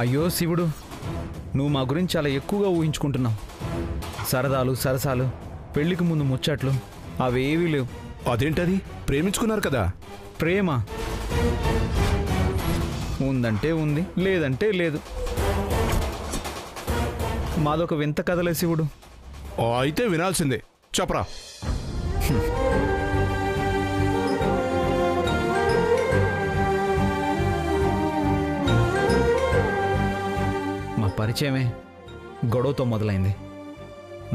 అయ్యో శివుడు, నువ్వు మా గురించి చాలా ఎక్కువగా ఊహించుకుంటున్నావు. సరదాలు సరసాలు, పెళ్లికి ముందు ముచ్చట్లు అవేవీ లేవు. అదేంటది? ప్రేమించుకున్నారు కదా. ప్రేమ ఉందంటే ఉంది, లేదంటే లేదు. మాదొక వింత కథలే శివుడు. అయితే వినాల్సిందే, చెప్పరా. మా పరిచయమే గొడవతో మొదలైంది.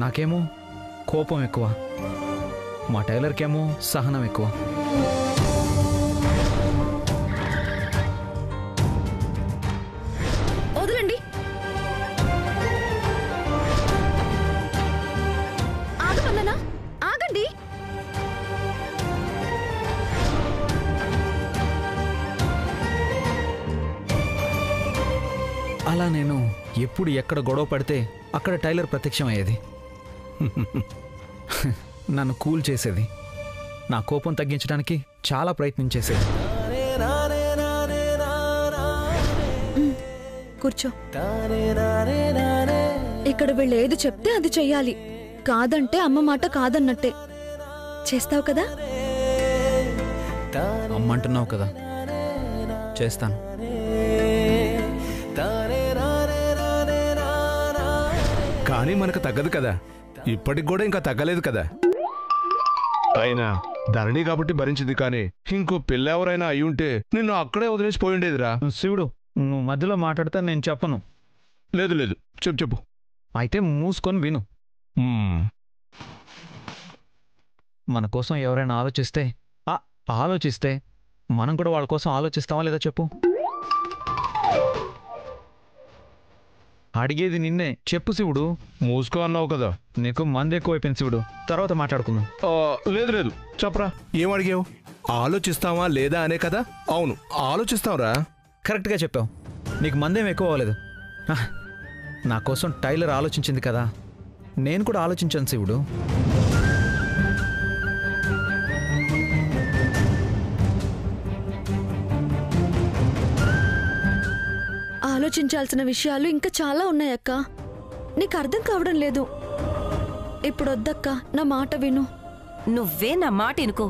నాకేమో కోపం ఎక్కువ, మా టైలర్కేమో సహనం ఎక్కువ. వదలండి. ఆగమన్నానా? ఆగండి. అలా నేను ఎప్పుడు ఎక్కడ గొడవ పడితే అక్కడ టైలర్ ప్రత్యక్షమయ్యేది. నన్ను కూల్ చేసేది, నా కోపం తగ్గించడానికి చాలా ప్రయత్నించేసేది. కూర్చో. ఇక్కడ వీళ్ళు ఏది చెప్తే అది చెయ్యాలి, కాదంటే అమ్మ మాట కాదన్నట్టే. చేస్తావు కదా? అమ్మంటున్నావు కదా, చేస్తాను. కానీ మనకు తగ్గదు కదా, ఇప్పటికి కూడా ఇంకా తగ్గలేదు కదా. అయినా ధరణి కాబట్టి భరించింది, కానీ ఇంకో పిల్లెవరైనా అయి ఉంటే నిన్ను అక్కడే వదిలేసి పోయిండేదిరా. శివుడు, నువ్వు మధ్యలో మాట్లాడితే నేను చెప్పను. లేదు లేదు, చెప్పు చెప్పు. అయితే మూసుకొని విను. మన కోసం ఎవరైనా ఆలోచిస్తే మనం కూడా వాళ్ళ కోసం ఆలోచిస్తామా లేదా చెప్పు. అడిగేది నిన్నే, చెప్పు శివుడు. మూసుకో అన్నావు కదా. నీకు మంది ఎక్కువైపోయింది శివుడు, తర్వాత మాట్లాడుకుందాం. లేదు లేదు, చెప్పరా. ఏం అడిగావు? ఆలోచిస్తావా లేదా అనే కదా. అవును, ఆలోచిస్తావురా. కరెక్ట్గా చెప్పావు. నీకు మందేం ఎక్కువ అవ్వలేదు. నా కోసం టైలర్ ఆలోచించింది కదా, నేను కూడా ఆలోచించాను శివుడు. ఆలోచించాల్సిన విషయాలు ఇంకా చాలా ఉన్నాయక్క. నీకు అర్థం కావడం లేదు. ఇప్పుడు వద్దక్క, నా మాట విను. నువ్వే నా మాట ఇనుకో.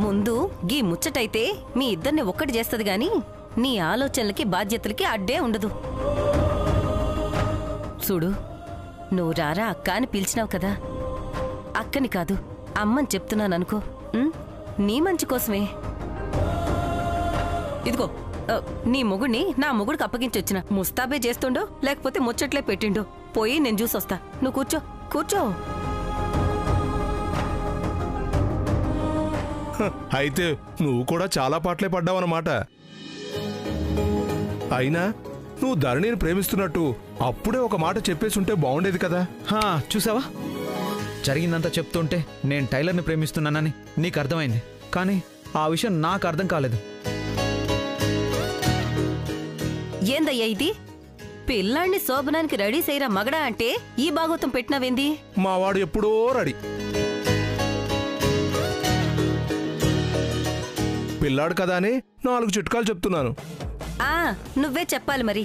ముందు గీ ముచ్చటైతే మీ ఇద్దరిని ఒక్కటి చేస్తుంది గాని నీ ఆలోచనలకి బాధ్యతలకి అడ్డే ఉండదు. చూడు, నువ్వు రారా అక్క అని పిలిచినావు కదా, అక్కని కాదు అమ్మని చెప్తున్నాననుకో. నీ మంచి కోసమే. ఇదిగో, నీ మొగుడిని నా మొగుడికి అప్పగించొచ్చిన. ముస్తాబే చేస్తుండో లేకపోతే ముచ్చట్లే పెట్టిండో పోయి నేను చూసొస్తా. నువ్వు కూర్చో కూర్చో. అయితే నువ్వు కూడా చాలా పాటలే పడ్డావన్నమాట. అయినా నువ్వు ధరణిని ప్రేమిస్తున్నట్టు అప్పుడే ఒక మాట చెప్పేసుంటే బాగుండేది కదా. చూసావా, జరిగిందంతా చెప్తుంటే నేను టైలర్ని ప్రేమిస్తున్నానని నీకు అర్థమైంది, కానీ ఆ విషయం నాకు అర్థం కాలేదు. ఏందయ్యా ఇది? పిల్లాన్ని శోభనానికి రెడీ చేయరా మగడా అంటే ఈ భాగవతం పెట్టినావేంది? మావాడు ఎప్పుడో రెడీ. పిల్లాడు కదా అని 4 చిట్కాలు చెప్తున్నాను. నువ్వే చెప్పాలి మరి.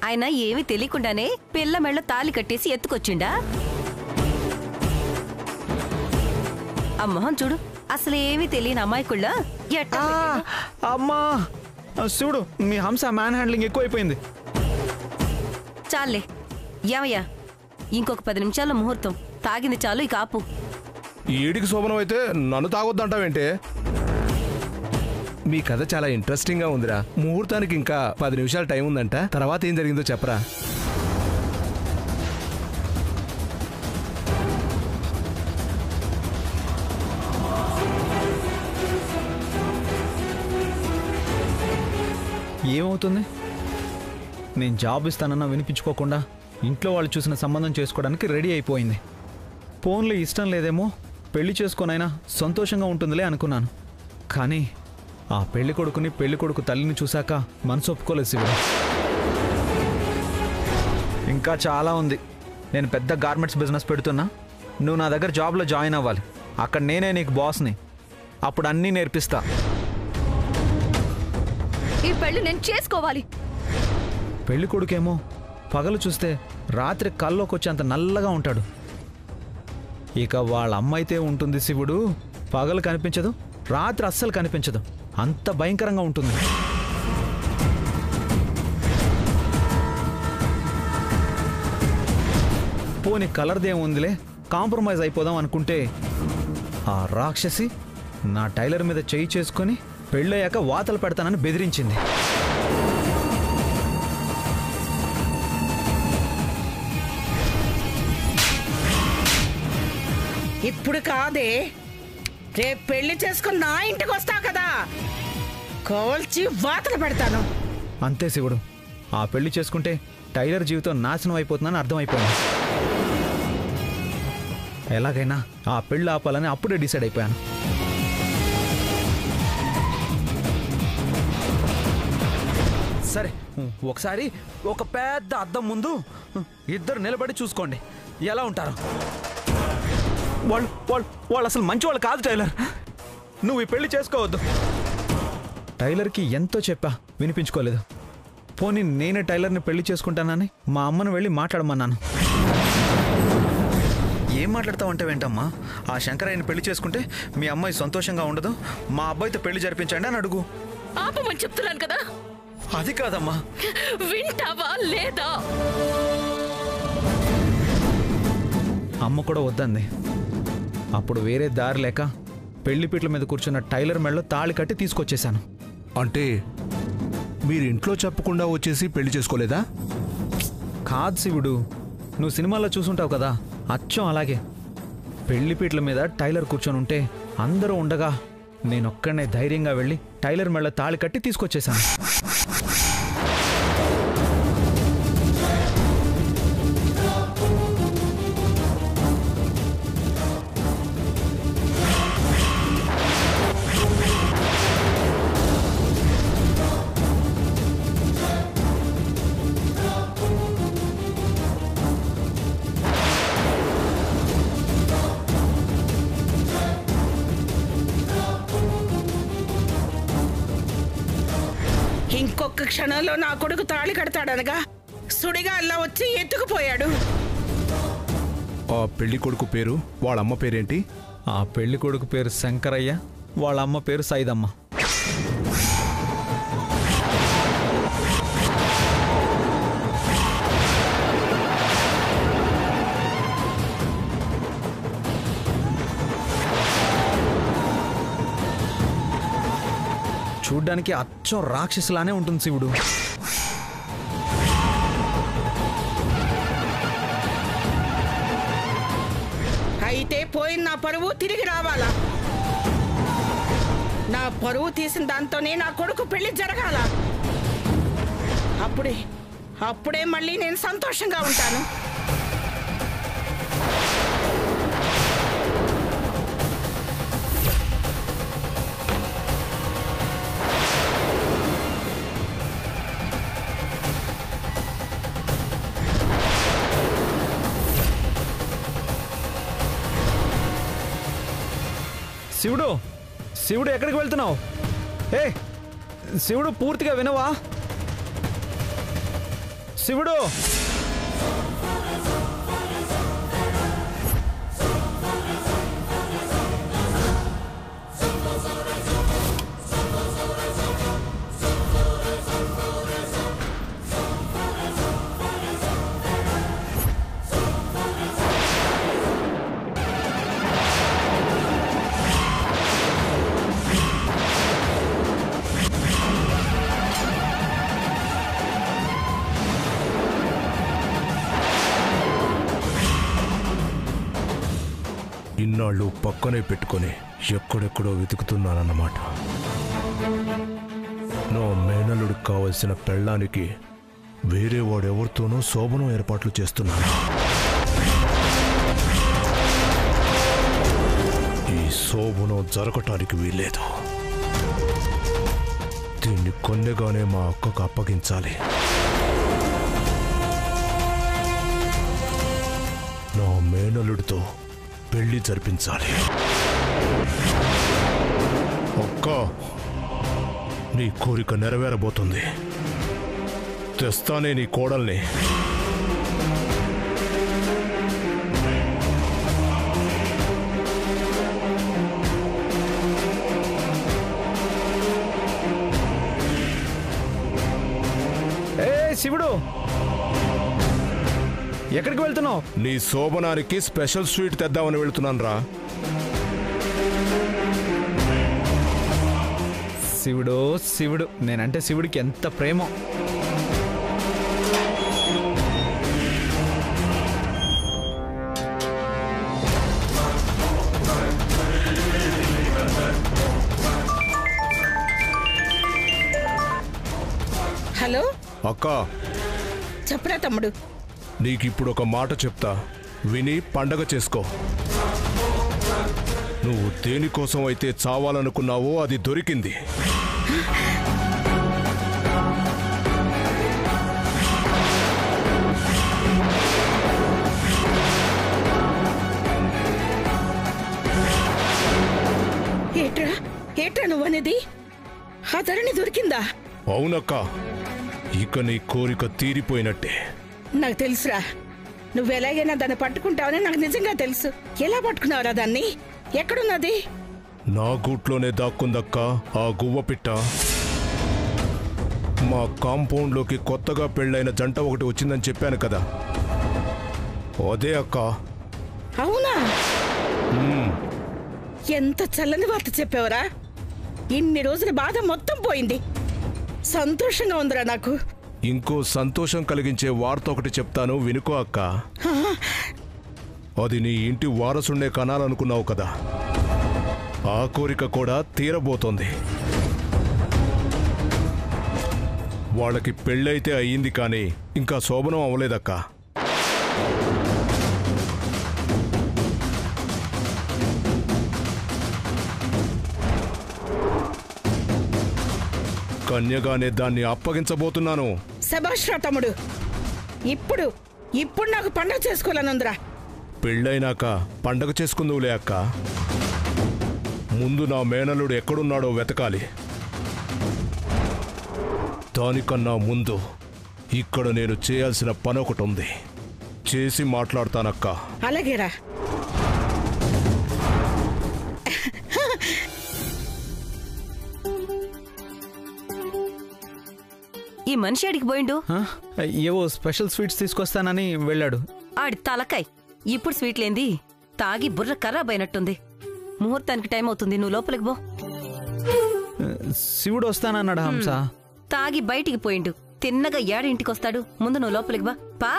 ఆయన ఏమీ తెలియకుండానే పిల్ల మెళ్ళ తాలి కట్టేసి ఎత్తుకొచ్చిండా? ఆ మొహం చూడు, అసలు ఏమీ తెలియని అమ్మాయికుళ్ళ. అమ్మా శివుడు, మీ హంస మ్యాన్ హ్యాండ్లింగ్ ఎక్కువైపోయింది. చాలే ఏమయ్యా, ఇంకొక 10 నిమిషాల్లో ముహూర్తం. తాగింది చాలు, ఇక ఆపు. ఈడికి శోభనం అయితే నన్ను తాగొద్దంటావేంటే? మీ కథ చాలా ఇంట్రెస్టింగ్ గా ఉందిరా. ముహూర్తానికి ఇంకా 10 నిమిషాలు టైం ఉందంట. తర్వాత ఏం జరిగిందో చెప్పరా. ఏమవుతుంది? నేను జాబ్ ఇస్తానన్నా వినిపించుకోకుండా ఇంట్లో వాళ్ళు చూసిన సంబంధం చేసుకోవడానికి రెడీ అయిపోయింది. ఫోన్లో ఇష్టం లేదేమో, పెళ్లి చేసుకోనైనా సంతోషంగా ఉంటుందిలే అనుకున్నాను. కానీ ఆ పెళ్లి కొడుకుని పెళ్లి కొడుకు తల్లిని చూశాక మనసు ఒప్పుకోలేదు శివుడు. ఇంకా చాలా ఉంది. నేను పెద్ద గార్మెంట్స్ బిజినెస్ పెడుతున్నా. నువ్వు నా దగ్గర జాబ్లో జాయిన్ అవ్వాలి. అక్కడ నేనే నీకు బాస్ని. అప్పుడు అన్నీ నేర్పిస్తా. ఈ పెళ్లి నేను చేసుకోవాలి. పెళ్లి కొడుకేమో పగలు చూస్తే రాత్రి కల్లోకి వచ్చేంత నల్లగా ఉంటాడు. ఇక వాళ్ళ అమ్మ అయితే ఉంటుంది శివుడు, పగలు కనిపించదు, రాత్రి అస్సలు కనిపించదు, అంత భయంకరంగా ఉంటుంది. పోనీ కలర్దేం ఉందిలే, కాంప్రమైజ్ అయిపోదాం అనుకుంటే ఆ రాక్షసి నా టైలర్ మీద చేయి చేసుకొని పెళ్ళయ్యాక వాతలు పెడతానని బెదిరించింది. ఇప్పుడు కాదే, రేపు పెళ్లి చేసుకుని నా ఇంటికి వస్తావు కదా, కోల్చి వాతలు పెడతాను. అంతే శివుడు, ఆ పెళ్లి చేసుకుంటే టైలర్ జీవితం నాశనం అయిపోతుందని అర్థమైపోయింది. ఎలాగైనా ఆ పెళ్లి ఆపాలని అప్పుడే డిసైడ్ అయిపోయాను. సరే, ఒకసారి ఒక పెద్ద అద్దం ముందు ఇద్దరు నిలబడి చూసుకోండి ఎలా ఉంటారు. వాళ్ళు అసలు మంచి వాళ్ళు కాదు టైలర్, నువ్వు ఈ పెళ్లి చేసుకోవద్దు. టైలర్కి ఎంతో చెప్పా, వినిపించుకోలేదు. పోనీ నేనే టైలర్ని పెళ్లి చేసుకుంటానని మా అమ్మను వెళ్ళి మాట్లాడమన్నాను. ఏం మాట్లాడతావంటే వెంటమ్మా, ఆ శంకరయ్యని పెళ్లి చేసుకుంటే మీ అమ్మాయి సంతోషంగా ఉండదు, మా అబ్బాయితో పెళ్లి జరిపించండి అని అడుగు. ఆపమని చెప్తున్నాను కదా. అది కాదమ్మా. వింటావా లేదా? అమ్మ కూడా వద్దంది. అప్పుడు వేరే దారి లేక పెళ్లిపీట్ల మీద కూర్చున్న టైలర్ మెడలో తాళి కట్టి తీసుకొచ్చేశాను. అంటే మీరు ఇంట్లో చెప్పకుండా వచ్చేసి పెళ్లి చేసుకోలేదా? కాదు శివుడు, నువ్వు సినిమాల్లో చూసుంటావు కదా, అచ్చం అలాగే. పెళ్లిపీట్ల మీద టైలర్ కూర్చొని ఉంటే అందరూ ఉండగా నేనొక్కడనే ధైర్యంగా వెళ్ళి టైలర్ మెడలో తాళి కట్టి తీసుకొచ్చేశాను. ఇంకొక క్షణంలో నా కొడుకు తాళి కడతాడనగా సుడిగా అలా వచ్చి ఎత్తుకుపోయాడు. ఆ పెళ్లి కొడుకు పేరు, వాళ్ళ అమ్మ పేరేంటి? ఆ పెళ్లి కొడుకు పేరు శంకరయ్య, వాళ్ళ అమ్మ పేరు సైదమ్మ. చూడ్డానికి అచ్చం రాక్షసులానే ఉంటుంది శివుడు. అయితే పోయిన నా పరువు తిరిగి రావాలా? నా పరువు తీసిన దాంతోనే నా కొడుకు పెళ్లి జరగాల. అప్పుడే మళ్ళీ నేను సంతోషంగా ఉంటాను. శివుడు, శివుడు ఎక్కడికి వెళ్తున్నావు? ఏ శివుడు, పూర్తిగా వినవా? శివుడు, ఇన్నాళ్ళు పక్కనే పెట్టుకొని ఎక్కడెక్కడో వెతుకుతున్నానన్నమాట. నా మేనల్లుడికి కావలసిన పెళ్ళానికి వేరే వాడెవరితోనో శోభనం ఏర్పాట్లు చేస్తున్నాను. ఈ శోభనం జరగటానికి వీల్లేదు. దీన్ని కొన్నగానే మా అక్కకు అప్పగించాలి. నా మేనల్లుడితో పెళ్లి జరిపించాలి. అక్క, నీ కోరిక నెరవేరబోతుంది. తెస్తానే నీ కోడల్ని. శివుడు, ఎక్కడికి వెళ్తున్నావు? నీ శోభనానికి స్పెషల్ స్వీట్ తెద్దామని వెళ్తున్నాను రా. శివుడు శివుడు, నేనంటే శివుడికి ఎంత ప్రేమ. హలో అక్క, చెప్పరా తమ్ముడు. నీకిప్పుడు ఒక మాట చెప్తా, విని పండగ చేసుకో. నువ్వు దేనికోసం అయితే చావాలనుకున్నావో అది దొరికింది. ఏట్రా ఏట్రా నువ్వనేది? ఆ ధరణి దొరికిందా? అవునక్క, ఇక నీ కోరిక తీరిపోయినట్టే. నాకు తెలుసురా, నువ్వెలాగైనా దాన్ని పట్టుకుంటావని నాకు నిజంగా తెలుసు. ఎలా పట్టుకున్నావురా దాన్ని? ఎక్కడున్నది? నా గూట్లోనే దాక్కుందక్క ఆ గువ్వ పిట్ట. మా కాంపౌండ్లోకి కొత్తగా పెళ్ళైన జంట ఒకటి వచ్చిందని చెప్పాను కదా, అదే అక్క. అవునా? ఎంత చల్లని వార్త చెప్పావురా. ఇన్ని రోజుల బాధ మొత్తం పోయింది. సంతోషంగా ఉందిరా నాకు. ఇంకో సంతోషం కలిగించే వార్త ఒకటి చెప్తాను, వినుకో అక్క. అది నీ ఇంటి వారసుండే కనాలనుకున్నావు కదా, ఆ కోరిక కూడా తీరబోతోంది. వాళ్ళకి పెళ్ళైతే అయ్యింది కానీ ఇంకా శోభనం అవ్వలేదక్క. కన్యగానే దాన్ని అప్పగించబోతున్నాను. శభాష్ రా తమ్ముడు. ఇప్పుడు ఇప్పుడు నాకు పండగ చేసుకోవాలనుందిరా. పెళ్ళైనాక పండగ చేసుకుందువులే అక్క. ముందు నా మేనల్లుడు ఎక్కడున్నాడో వెతకాలి. దానికన్నా ముందు ఇక్కడ నేను చేయాల్సిన పని ఒకటి ఉంది, చేసి మాట్లాడతానక్క. అలాగేరా. ఈ మనిషి అడిగి పోయిండు. ఏవో స్పెషల్ స్వీట్స్ తీసుకొస్తానని వెళ్ళాడు. ఆడి తలకాయ్. ఇప్పుడు స్వీట్లేంది, తాగి బుర్ర ఖరాబ్ అయినట్టుంది. ముహూర్తానికి టైం అవుతుంది, నువ్వు లోపలికి పో. శివుడు వస్తానన్నాడు హంస. తాగి బయటికి పోయిండు, తిన్నగా ఏడింటికి వస్తాడు. ముందు నువ్వు లోపలికి బా. పా.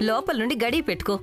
లోపల నుండి గడియ పెట్టుకో.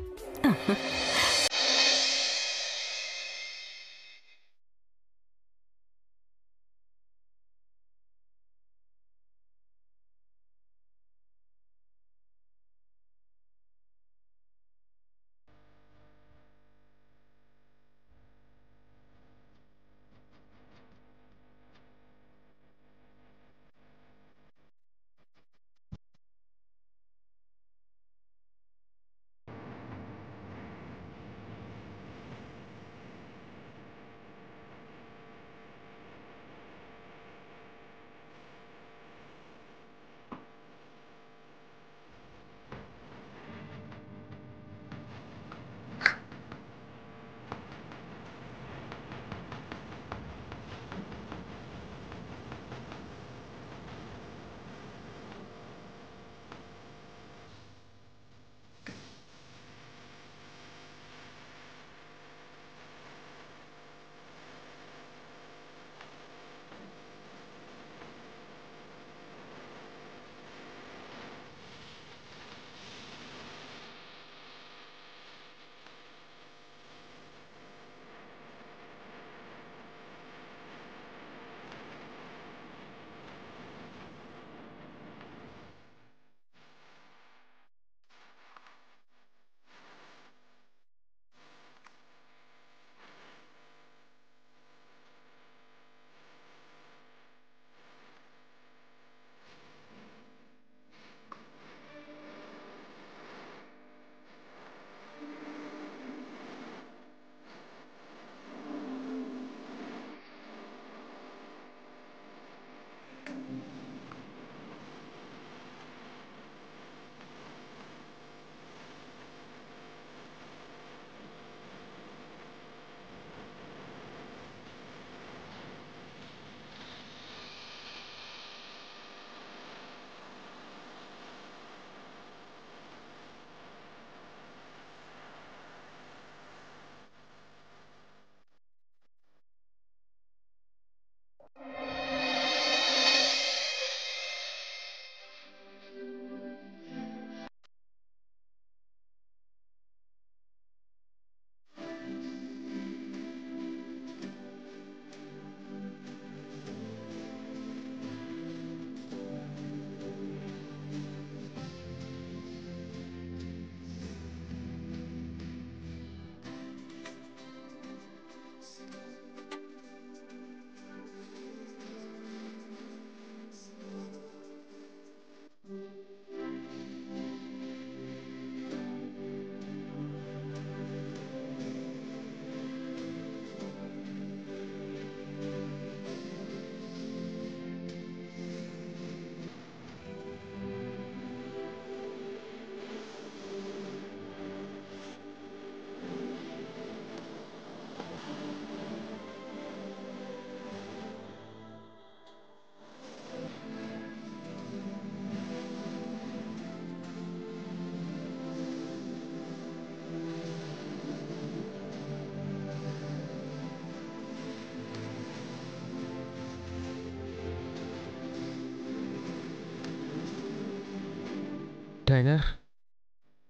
టైగర్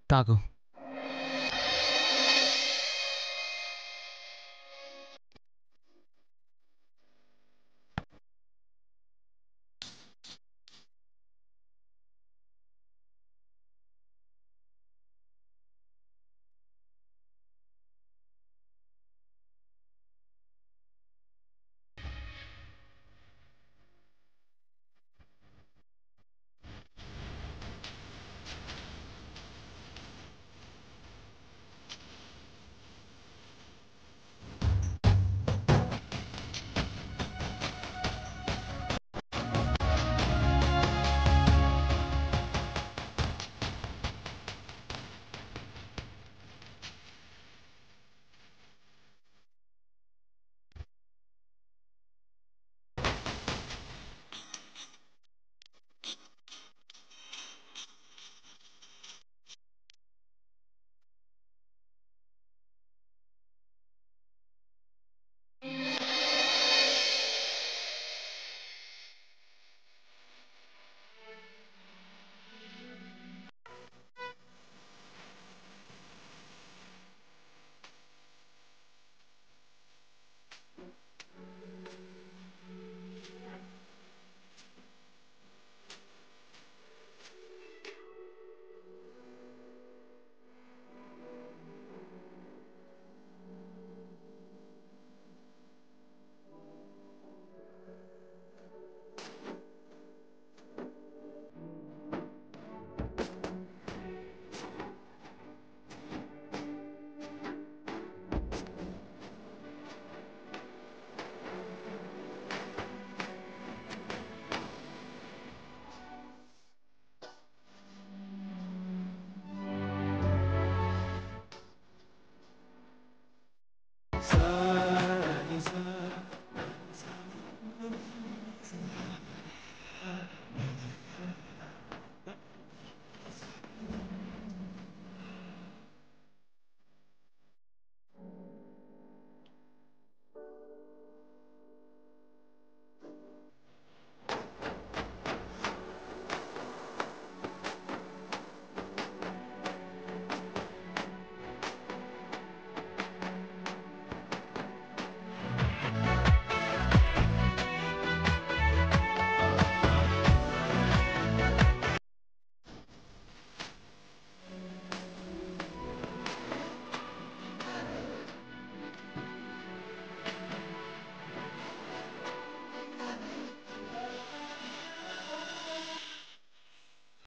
తాగు